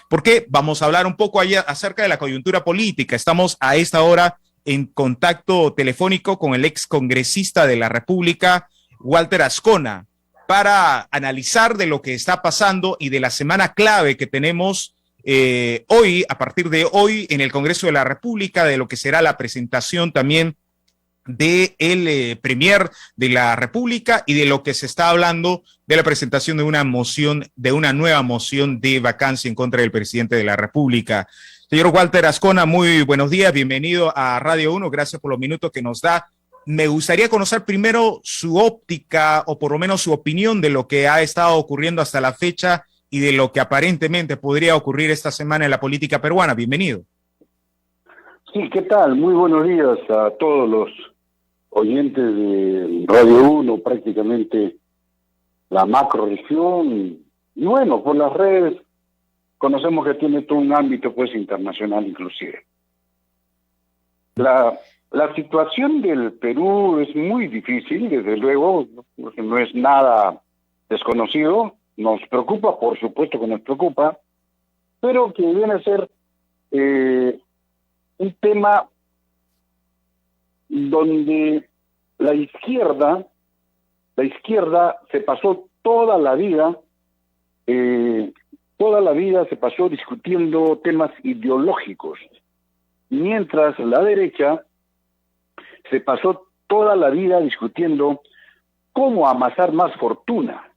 Porque vamos a hablar un poco allá acerca de la coyuntura política. Estamos a esta hora en contacto telefónico con el ex congresista de la República, Walter Azcona, para analizar de lo que está pasando y de la semana clave que tenemos hoy, a partir de hoy, en el Congreso de la República, de lo que será la presentación también del Premier de la República y de lo que se está hablando de la presentación de una moción, de una nueva moción de vacancia en contra del presidente de la República. Señor Walter Azcona, muy buenos días, bienvenido a Radio 1, gracias por los minutos que nos da. Me gustaría conocer primero su óptica o por lo menos su opinión de lo que ha estado ocurriendo hasta la fecha y de lo que aparentemente podría ocurrir esta semana en la política peruana. Bienvenido. Sí, ¿qué tal? Muy buenos días a todos los oyentes de Radio 1, prácticamente la macroregión. Y bueno, por las redes conocemos que tiene todo un ámbito pues internacional inclusive. La situación del Perú es muy difícil, desde luego, no es nada desconocido, nos preocupa, por supuesto que nos preocupa, pero que viene a ser un tema donde la izquierda se pasó toda la vida se pasó discutiendo temas ideológicos, mientras la derecha se pasó toda la vida discutiendo cómo amasar más fortuna.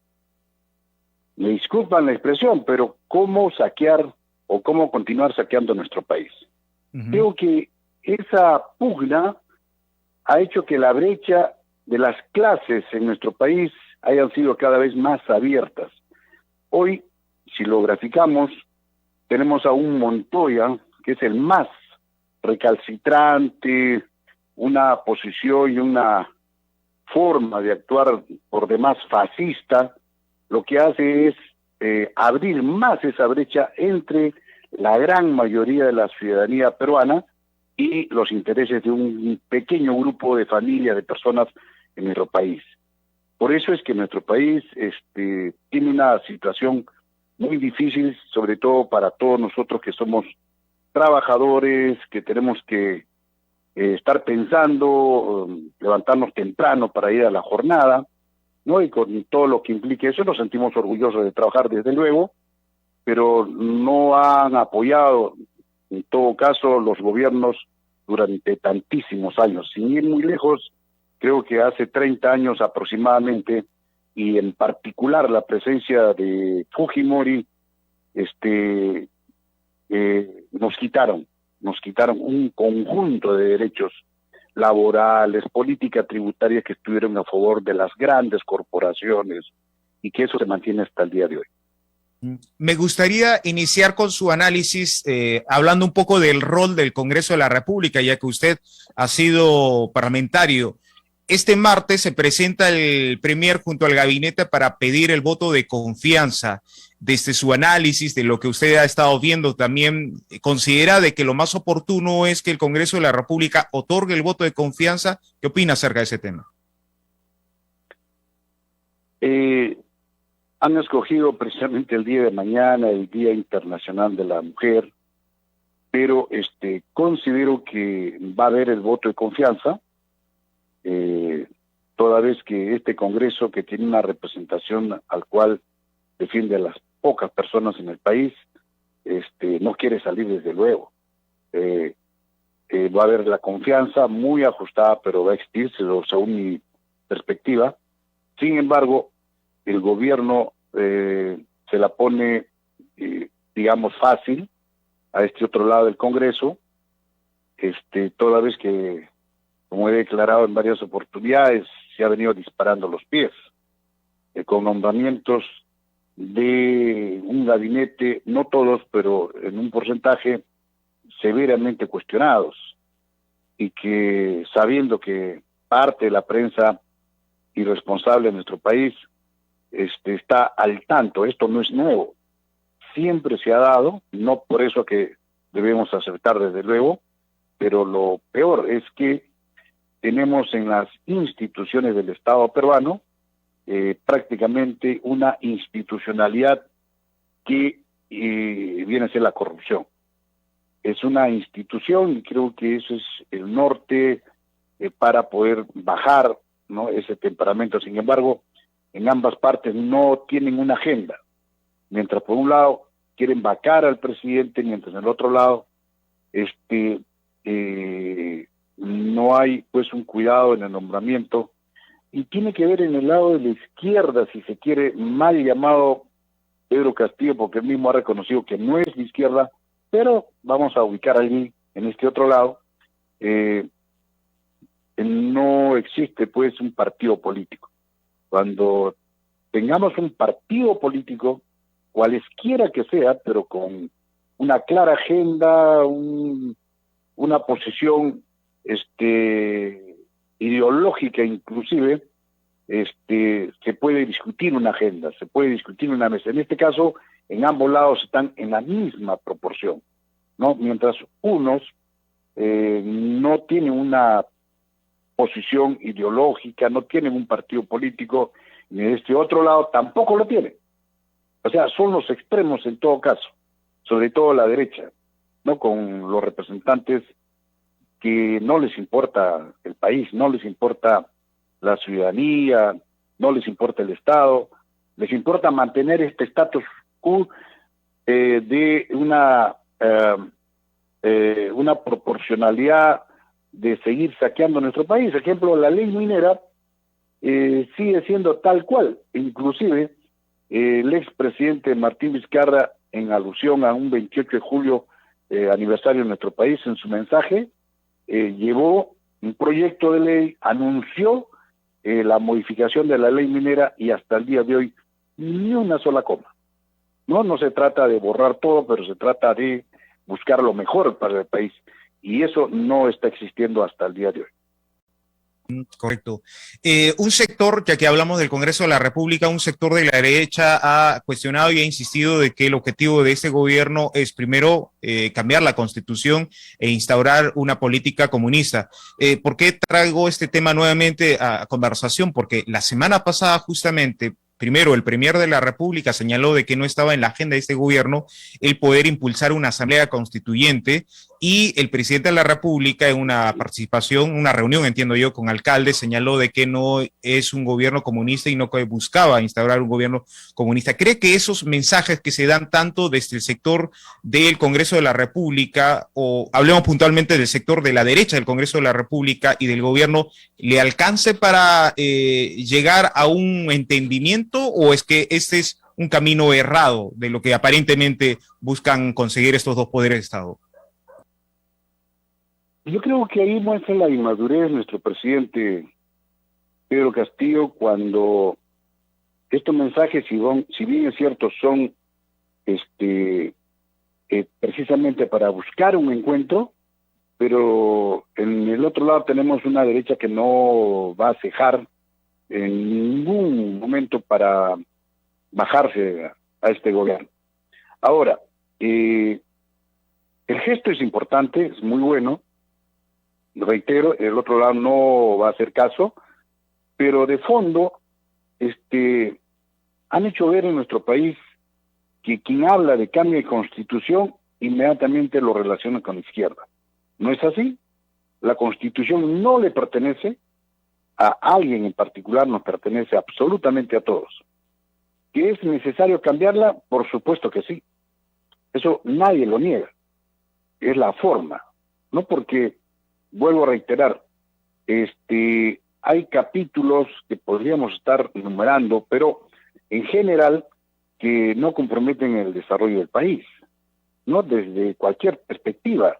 Me disculpan la expresión, pero cómo saquear o cómo continuar saqueando nuestro país. Creo que esa pugna ha hecho que la brecha de las clases en nuestro país hayan sido cada vez más abiertas. Hoy, si lo graficamos, tenemos a un Montoya, que es el más recalcitrante, una posición y una forma de actuar por demás fascista, lo que hace es abrir más esa brecha entre la gran mayoría de la ciudadanía peruana y los intereses de un pequeño grupo de familias, de personas en nuestro país. Por eso es que nuestro país tiene una situación muy difícil, sobre todo para todos nosotros que somos trabajadores, que tenemos que estar pensando, levantarnos temprano para ir a la jornada, ¿no? Y con todo lo que implique eso, nos sentimos orgullosos de trabajar desde luego, pero no han apoyado, en todo caso, los gobiernos durante tantísimos años. Sin ir muy lejos, creo que hace 30 años aproximadamente, y en particular la presencia de Fujimori, nos quitaron un conjunto de derechos laborales, política tributaria que estuvieron a favor de las grandes corporaciones, y que eso se mantiene hasta el día de hoy. Me gustaría iniciar con su análisis hablando un poco del rol del Congreso de la República, ya que usted ha sido parlamentario. Este martes se presenta el Premier junto al gabinete para pedir el voto de confianza. Desde su análisis de lo que usted ha estado viendo, también considera de que lo más oportuno es que el Congreso de la República otorgue el voto de confianza. ¿Qué opina acerca de ese tema? Han escogido precisamente el día de mañana, el Día Internacional de la Mujer, pero considero que va a haber el voto de confianza, toda vez que este Congreso, que tiene una representación al cual defiende a las pocas personas en el país, no quiere salir desde luego. Va a haber la confianza muy ajustada, pero va a existir, según mi perspectiva. Sin embargo, el gobierno se la pone, digamos, fácil a este otro lado del Congreso, toda vez que, como he declarado en varias oportunidades, se ha venido disparando los pies, con nombramientos de un gabinete, no todos, pero en un porcentaje severamente cuestionados, y que, sabiendo que parte de la prensa irresponsable de nuestro país está al tanto, esto no es nuevo, siempre se ha dado, no por eso que debemos aceptar desde luego, pero lo peor es que tenemos en las instituciones del Estado peruano prácticamente una institucionalidad que y viene a ser la corrupción. Es una institución y creo que eso es el norte para poder bajar, ¿no?, ese temperamento. Sin embargo, en ambas partes no tienen una agenda. Mientras por un lado quieren vacar al presidente, mientras en el otro lado no hay pues un cuidado en el nombramiento, y tiene que ver en el lado de la izquierda, si se quiere, mal llamado Pedro Castillo, porque él mismo ha reconocido que no es de izquierda, pero vamos a ubicar allí, en este otro lado. No existe pues un partido político. Cuando tengamos un partido político, cualesquiera que sea, pero con una clara agenda, una posición ideológica inclusive, se puede discutir una agenda, se puede discutir una mesa. En este caso, en ambos lados están en la misma proporción, ¿no? Mientras unos no tienen una posición ideológica, no tienen un partido político, y en este otro lado tampoco lo tienen. O sea, son los extremos en todo caso, sobre todo la derecha, ¿no? Con los representantes que no les importa el país, no les importa la ciudadanía, no les importa el Estado, les importa mantener este status quo de una proporcionalidad de seguir saqueando nuestro país. Por ejemplo, la ley minera sigue siendo tal cual. Inclusive, el expresidente Martín Vizcarra, en alusión a un 28 de julio, aniversario de nuestro país, en su mensaje, llevó un proyecto de ley, anunció la modificación de la ley minera, y hasta el día de hoy ni una sola coma. No se trata de borrar todo, pero se trata de buscar lo mejor para el país, y eso no está existiendo hasta el día de hoy. Correcto. Un sector, ya que hablamos del Congreso de la República, un sector de la derecha ha cuestionado y ha insistido de que el objetivo de este gobierno es primero cambiar la Constitución e instaurar una política comunista. ¿Por qué traigo este tema nuevamente a conversación? Porque la semana pasada justamente, primero, el premier de la República señaló de que no estaba en la agenda de este gobierno el poder impulsar una asamblea constituyente, y el presidente de la República, en una participación, una reunión, entiendo yo, con alcaldes, señaló de que no es un gobierno comunista y no que buscaba instaurar un gobierno comunista. ¿Cree que esos mensajes que se dan tanto desde el sector del Congreso de la República, o hablemos puntualmente del sector de la derecha del Congreso de la República y del gobierno, le alcance para llegar a un entendimiento, o es que este es un camino errado de lo que aparentemente buscan conseguir estos dos poderes de Estado? Yo creo que ahí muestra la inmadurez nuestro presidente Pedro Castillo, cuando estos mensajes, si bien es cierto, son precisamente para buscar un encuentro, pero en el otro lado tenemos una derecha que no va a cejar en ningún momento para bajarse a este gobierno. Ahora, el gesto es importante, es muy bueno. Reitero, el otro lado no va a hacer caso, pero de fondo han hecho ver en nuestro país que quien habla de cambio de constitución inmediatamente lo relaciona con la izquierda. ¿No es así? La constitución no le pertenece a alguien en particular, nos pertenece absolutamente a todos. ¿Que es necesario cambiarla? Por supuesto que sí. Eso nadie lo niega. Es la forma, no porque... Vuelvo a reiterar, hay capítulos que podríamos estar enumerando, pero en general que no comprometen el desarrollo del país, ¿no? Desde cualquier perspectiva,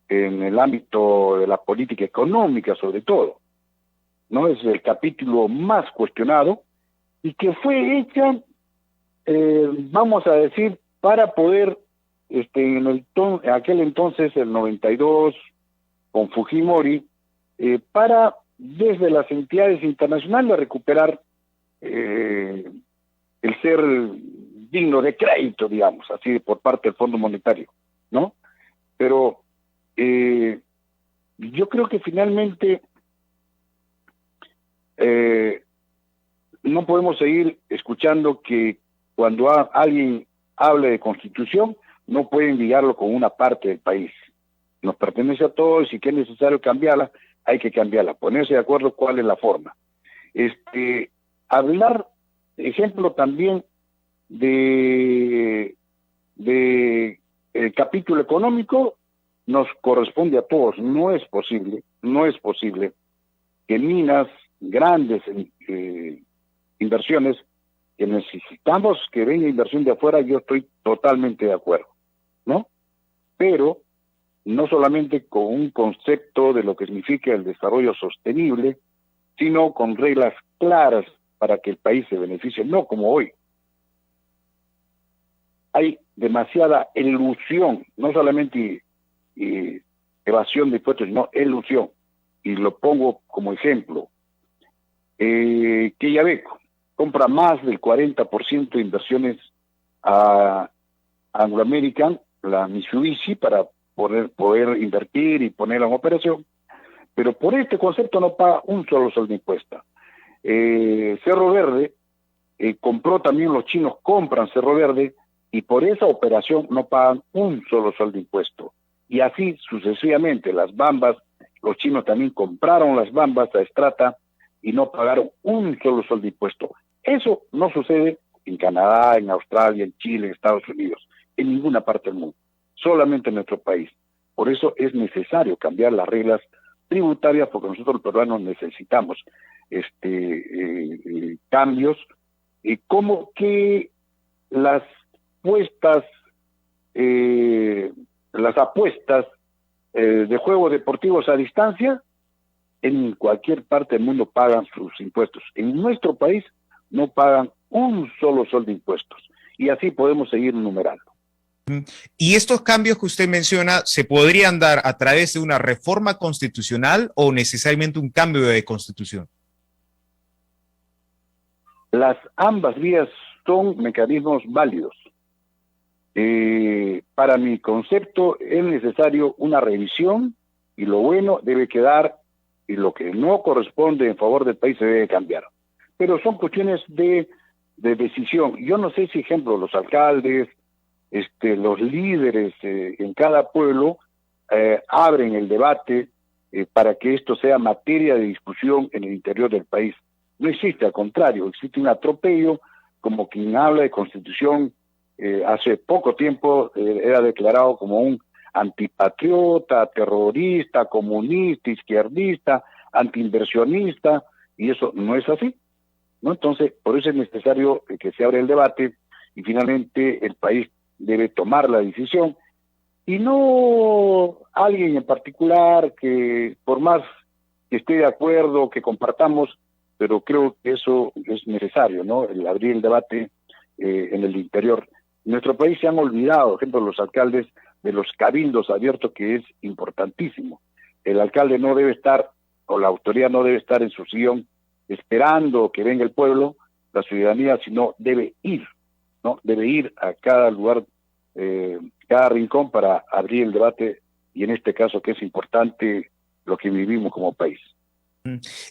en el ámbito de la política económica sobre todo, ¿no? Es el capítulo más cuestionado y que fue hecha, vamos a decir, para poder, en aquel entonces, el 92, con Fujimori, para desde las entidades internacionales recuperar el ser digno de crédito, digamos, así por parte del Fondo Monetario, ¿no? Pero yo creo que finalmente no podemos seguir escuchando que cuando alguien hable de constitución, no pueden ligarlo con una parte del país. Nos pertenece a todos y si es necesario cambiarla, hay que cambiarla, ponerse de acuerdo cuál es la forma. Hablar, ejemplo, también de el capítulo económico nos corresponde a todos. No es posible que minas, grandes inversiones, que necesitamos que venga inversión de afuera, yo estoy totalmente de acuerdo, ¿no? Pero no solamente con un concepto de lo que significa el desarrollo sostenible, sino con reglas claras para que el país se beneficie, no como hoy. Hay demasiada elusión, no solamente evasión de impuestos, sino elusión. Y lo pongo como ejemplo. Quellaveco compra más del 40% de inversiones a Anglo American, la Mitsubishi, para poder invertir y ponerla en operación, pero por este concepto no paga un solo sol de impuesto. Cerro Verde compró también, los chinos compran Cerro Verde y por esa operación no pagan un solo sol de impuesto. Y así sucesivamente, las Bambas, los chinos también compraron las Bambas a Estrata y no pagaron un solo sol de impuesto. Eso no sucede en Canadá, en Australia, en Chile, en Estados Unidos, en ninguna parte del mundo, solamente en nuestro país. Por eso es necesario cambiar las reglas tributarias, porque nosotros los peruanos necesitamos cambios, como que las apuestas de juegos deportivos a distancia en cualquier parte del mundo pagan sus impuestos. En nuestro país no pagan un solo sol de impuestos. Y así podemos seguir numerando. ¿Y estos cambios que usted menciona se podrían dar a través de una reforma constitucional o necesariamente un cambio de constitución? Ambas vías son mecanismos válidos. Para mi concepto es necesario una revisión y lo bueno debe quedar y lo que no corresponde en favor del país se debe cambiar. Pero son cuestiones de decisión. Yo no sé si, ejemplo, los alcaldes, los líderes en cada pueblo abren el debate para que esto sea materia de discusión en el interior del país. No existe, al contrario, existe un atropello, como quien habla de constitución hace poco tiempo era declarado como un antipatriota, terrorista, comunista, izquierdista, antiinversionista, y eso no es así, ¿no? Entonces, por eso es necesario que se abra el debate y finalmente el país debe tomar la decisión y no alguien en particular que por más que esté de acuerdo, que compartamos, pero creo que eso es necesario, ¿no? El abrir el debate en el interior. En nuestro país se han olvidado, por ejemplo, los alcaldes de los cabildos abiertos, que es importantísimo. El alcalde no debe estar, o la autoridad no debe estar en su sillón esperando que venga el pueblo, la ciudadanía, sino debe ir, ¿no? Debe ir a cada lugar, cada rincón para abrir el debate y en este caso que es importante lo que vivimos como país.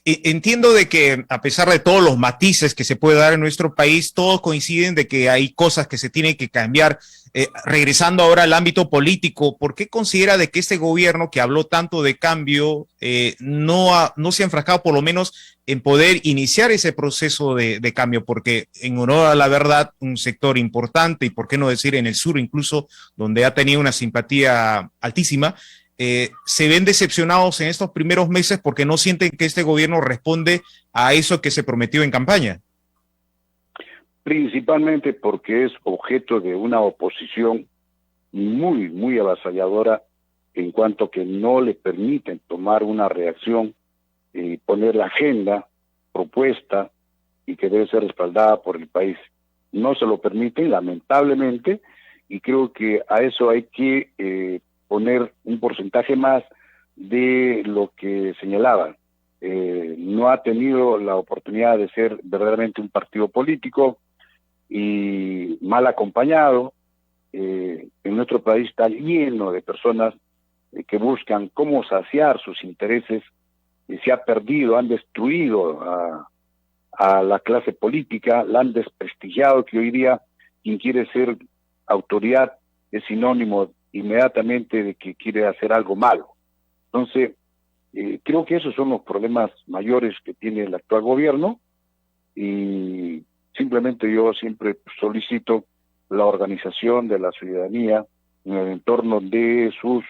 Entiendo de que a pesar de todos los matices que se puede dar en nuestro país, todos coinciden de que hay cosas que se tienen que cambiar. Regresando ahora al ámbito político, ¿por qué considera de que este gobierno que habló tanto de cambio no se ha enfrascado por lo menos en poder iniciar ese proceso de cambio? Porque en honor a la verdad, un sector importante y por qué no decir en el sur incluso, donde ha tenido una simpatía altísima, se ven decepcionados en estos primeros meses porque no sienten que este gobierno responde a eso que se prometió en campaña. Principalmente porque es objeto de una oposición muy, muy avasalladora en cuanto que no le permiten tomar una reacción y poner la agenda propuesta y que debe ser respaldada por el país. No se lo permiten, lamentablemente, y creo que a eso hay que poner un porcentaje más de lo que señalaban. No ha tenido la oportunidad de ser verdaderamente un partido político y mal acompañado. En nuestro país está lleno de personas que buscan cómo saciar sus intereses y se ha perdido, han destruido a la clase política, la han desprestigiado, que hoy día quien quiere ser autoridad es sinónimo inmediatamente de que quiere hacer algo malo. Entonces, creo que esos son los problemas mayores que tiene el actual gobierno, y simplemente yo siempre solicito la organización de la ciudadanía en el entorno de sus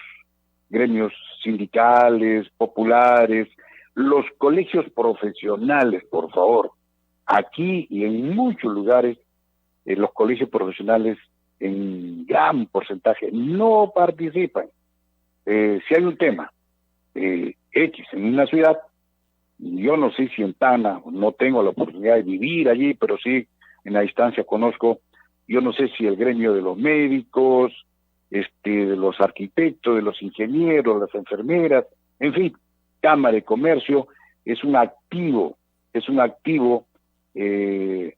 gremios sindicales, populares, los colegios profesionales, por favor. Aquí y en muchos lugares, los colegios profesionales en gran porcentaje no participan. Si hay un tema X en una ciudad, yo no sé si en Tacna, no tengo la oportunidad de vivir allí, pero sí en la distancia conozco, yo no sé si el gremio de los médicos, de los arquitectos, de los ingenieros, las enfermeras, en fin, Cámara de Comercio es un activo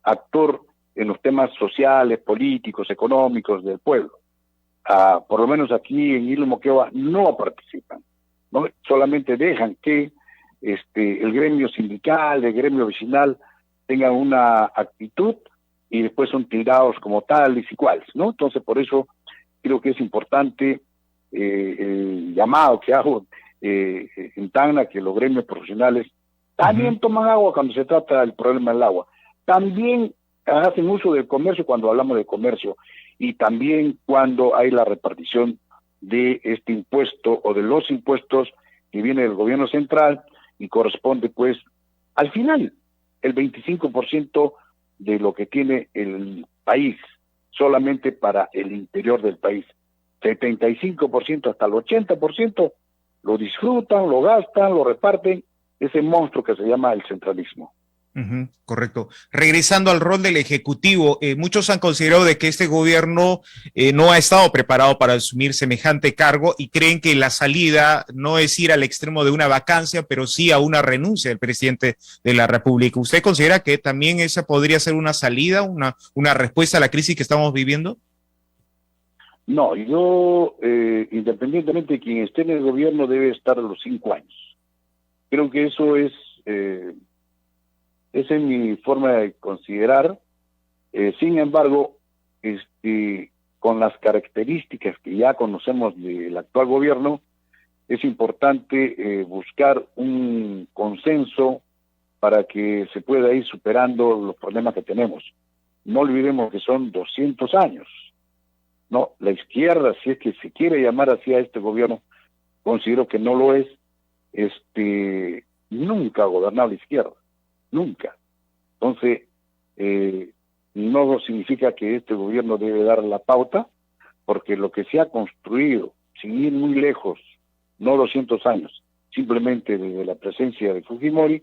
actor en los temas sociales, políticos, económicos del pueblo. Por lo menos aquí en Isla Moquegua no participan, ¿no? Solamente dejan que el gremio sindical, el gremio vecinal tengan una actitud y después son tirados como tales y cuales, ¿no? Entonces, por eso creo que es importante el llamado que hago en Tacna, que los gremios profesionales también toman agua cuando se trata del problema del agua. También hacen uso del comercio cuando hablamos de comercio, y también cuando hay la repartición de este impuesto o de los impuestos que viene del gobierno central y corresponde pues al final el 25% de lo que tiene el país solamente para el interior del país. 75% hasta el 80% lo disfrutan, lo gastan, lo reparten, ese monstruo que se llama el centralismo. Correcto. Regresando al rol del Ejecutivo, muchos han considerado de que este gobierno no ha estado preparado para asumir semejante cargo y creen que la salida no es ir al extremo de una vacancia, pero sí a una renuncia del presidente de la República. ¿Usted considera que también esa podría ser una salida, una respuesta a la crisis que estamos viviendo? No, yo, independientemente de quien esté en el gobierno, debe estar a los 5 años. Creo que eso es... esa es mi forma de considerar. Sin embargo, con las características que ya conocemos del actual gobierno, es importante buscar un consenso para que se pueda ir superando los problemas que tenemos. No olvidemos que son 200 años. No, la izquierda, si es que se quiere llamar así a este gobierno, considero que no lo es. Nunca ha gobernado la izquierda. Nunca. Entonces, no significa que este gobierno debe dar la pauta, porque lo que se ha construido, sin ir muy lejos, no 200 años, simplemente desde la presencia de Fujimori,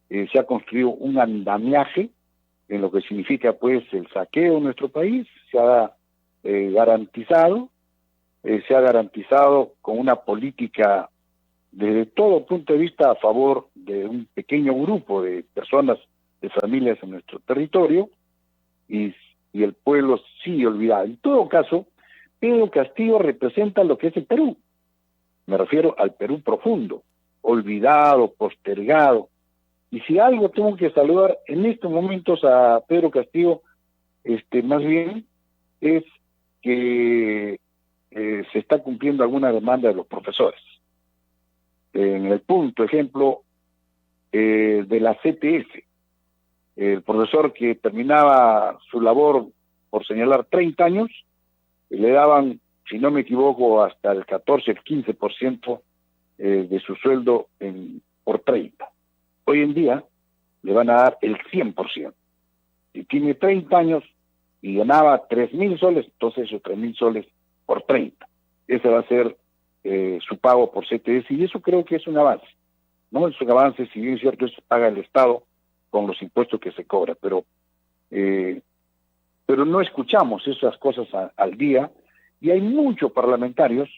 se ha construido un andamiaje en lo que significa pues el saqueo de nuestro país, se ha garantizado con una política desde todo punto de vista a favor de un pequeño grupo de personas, de familias en nuestro territorio, y el pueblo sigue olvidado. En todo caso, Pedro Castillo representa lo que es el Perú. Me refiero al Perú profundo, olvidado, postergado. Y si algo tengo que saludar en estos momentos a Pedro Castillo, más bien es que se está cumpliendo alguna demanda de los profesores. En el punto, ejemplo, de la CTS, el profesor que terminaba su labor, por señalar 30 años, le daban, si no me equivoco, hasta el 14, el 15% de su sueldo por 30. Hoy en día le van a dar el 100%. Si tiene 30 años y ganaba 3.000 soles, entonces esos 3.000 soles por 30. Ese va a ser su pago por CTS, y eso creo que es un avance. No es un avance, si bien es cierto, eso paga el Estado con los impuestos que se cobra, pero no escuchamos esas cosas al día, y hay muchos parlamentarios,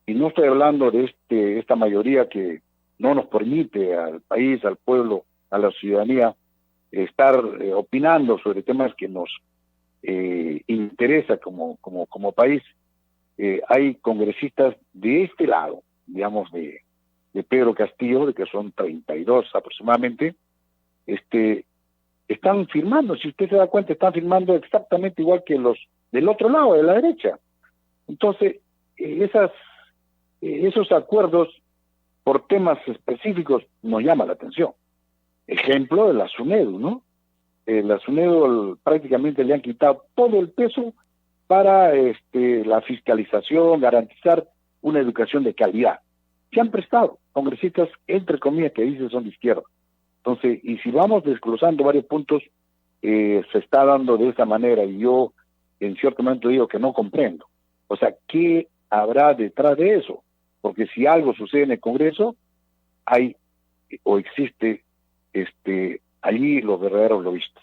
y no estoy hablando de esta mayoría que no nos permite al país, al pueblo, a la ciudadanía, estar opinando sobre temas que nos interesa como país. Hay congresistas de este lado, digamos, de Pedro Castillo, de que son 32 aproximadamente, están firmando, si usted se da cuenta, están firmando exactamente igual que los del otro lado, de la derecha. Entonces, esos acuerdos por temas específicos nos llaman la atención. Ejemplo de la SUNEDU, ¿no? La SUNEDU prácticamente le han quitado todo el peso para la fiscalización, garantizar una educación de calidad. Se han prestado congresistas, entre comillas, que dicen son de izquierda. Entonces, y si vamos desglosando varios puntos, se está dando de esa manera, y yo en cierto momento digo que no comprendo. O sea, ¿qué habrá detrás de eso? Porque si algo sucede en el Congreso, hay o existe allí los verdaderos lobistas.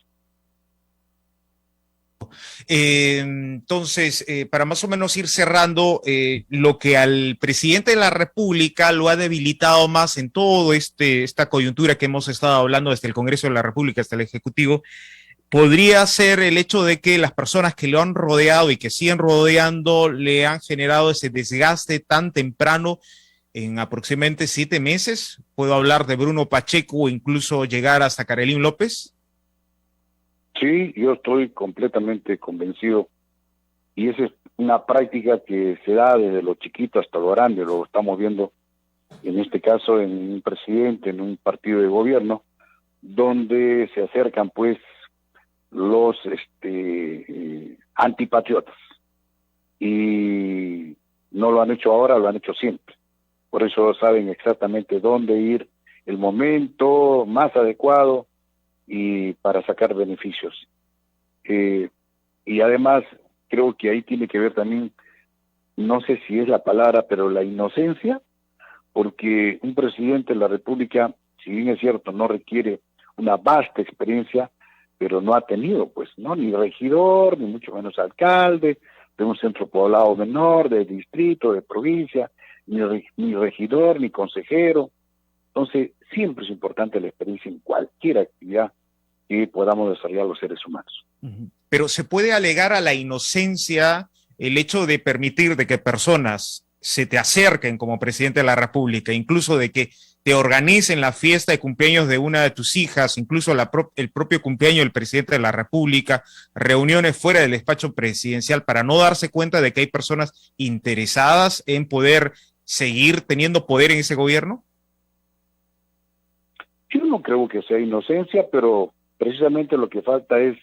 Entonces, para más o menos ir cerrando, lo que al presidente de la República lo ha debilitado más en todo esta coyuntura que hemos estado hablando desde el Congreso de la República hasta el Ejecutivo, podría ser el hecho de que las personas que lo han rodeado y que siguen rodeando le han generado ese desgaste tan temprano en aproximadamente 7 meses. Puedo hablar de Bruno Pacheco o incluso llegar hasta Carolín López. Sí, yo estoy completamente convencido, y esa es una práctica que se da desde lo chiquito hasta lo grande. Lo estamos viendo en este caso en un presidente, en un partido de gobierno, donde se acercan pues los antipatriotas, y no lo han hecho ahora, lo han hecho siempre. Por eso saben exactamente dónde ir, el momento más adecuado y para sacar beneficios. Y además creo que ahí tiene que ver también, no sé si es la palabra, pero la inocencia, porque un presidente de la República, si bien es cierto, no requiere una vasta experiencia, pero no ha tenido, pues, ¿no? Ni regidor, ni mucho menos alcalde de un centro poblado menor, de distrito, de provincia, ni regidor, ni consejero. Entonces, siempre es importante la experiencia en cualquier actividad que podamos desarrollar los seres humanos. Pero se puede alegar a la inocencia el hecho de permitir de que personas se te acerquen como presidente de la República, incluso de que te organicen la fiesta de cumpleaños de una de tus hijas, incluso el propio cumpleaños del presidente de la República, reuniones fuera del despacho presidencial, para no darse cuenta de que hay personas interesadas en poder seguir teniendo poder en ese gobierno? Yo no creo que sea inocencia, pero precisamente lo que falta es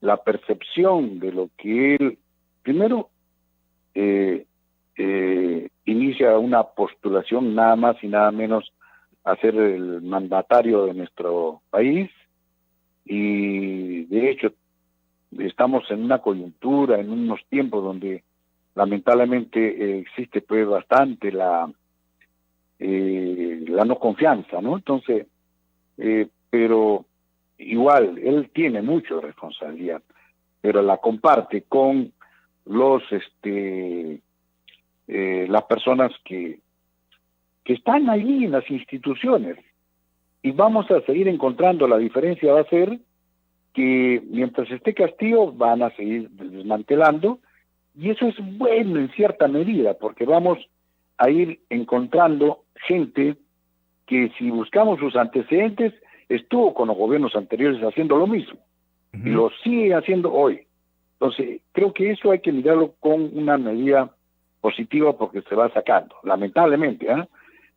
la percepción de lo que él, primero, inicia una postulación nada más y nada menos a ser el mandatario de nuestro país, y de hecho estamos en una coyuntura, en unos tiempos donde lamentablemente existe pues bastante la no confianza, ¿no? Entonces, pero igual, él tiene mucha responsabilidad, pero la comparte con los las personas que están allí en las instituciones, y vamos a seguir encontrando. La diferencia va a ser que mientras esté Castillo van a seguir desmantelando, y eso es bueno en cierta medida, porque vamos a ir encontrando gente que, si buscamos sus antecedentes, estuvo con los gobiernos anteriores haciendo lo mismo, y lo sigue haciendo hoy. Entonces, creo que eso hay que mirarlo con una medida positiva, porque se va sacando, lamentablemente,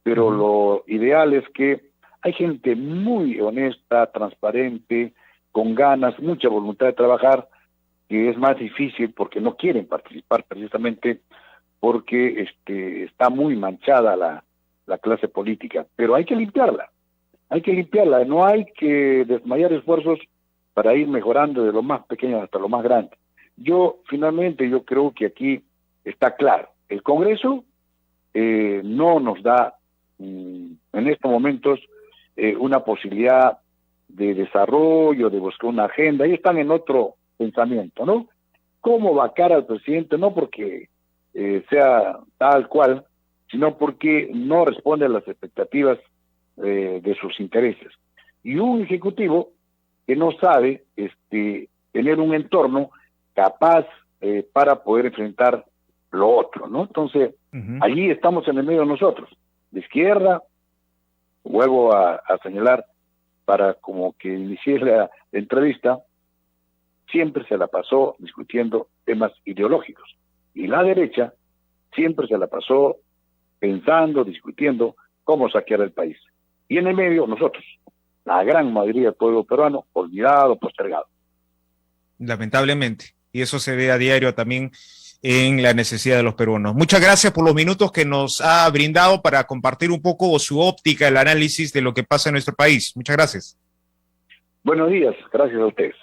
pero lo ideal es que hay gente muy honesta, transparente, con ganas, mucha voluntad de trabajar, que es más difícil porque no quieren participar, precisamente porque está muy manchada la clase política. Pero hay que limpiarla, no hay que desmayar esfuerzos para ir mejorando de lo más pequeño hasta lo más grande. Yo creo que aquí está claro, el Congreso no nos da en estos momentos una posibilidad de desarrollo, de buscar una agenda. Ellos están en otro pensamiento, ¿no? ¿Cómo vacar al presidente? No porque sea tal cual, sino porque no responde a las expectativas de sus intereses. Y un ejecutivo que no sabe tener un entorno capaz para poder enfrentar lo otro, ¿no? Entonces, allí estamos en el medio nosotros. De izquierda, vuelvo a señalar, para como que inicié la entrevista, siempre se la pasó discutiendo temas ideológicos. Y la derecha siempre se la pasó pensando, discutiendo cómo saquear el país. Y en el medio, nosotros, la gran mayoría del pueblo peruano, olvidado, postergado. Lamentablemente. Y eso se ve a diario también en la necesidad de los peruanos. Muchas gracias por los minutos que nos ha brindado para compartir un poco su óptica, el análisis de lo que pasa en nuestro país. Muchas gracias. Buenos días, gracias a ustedes.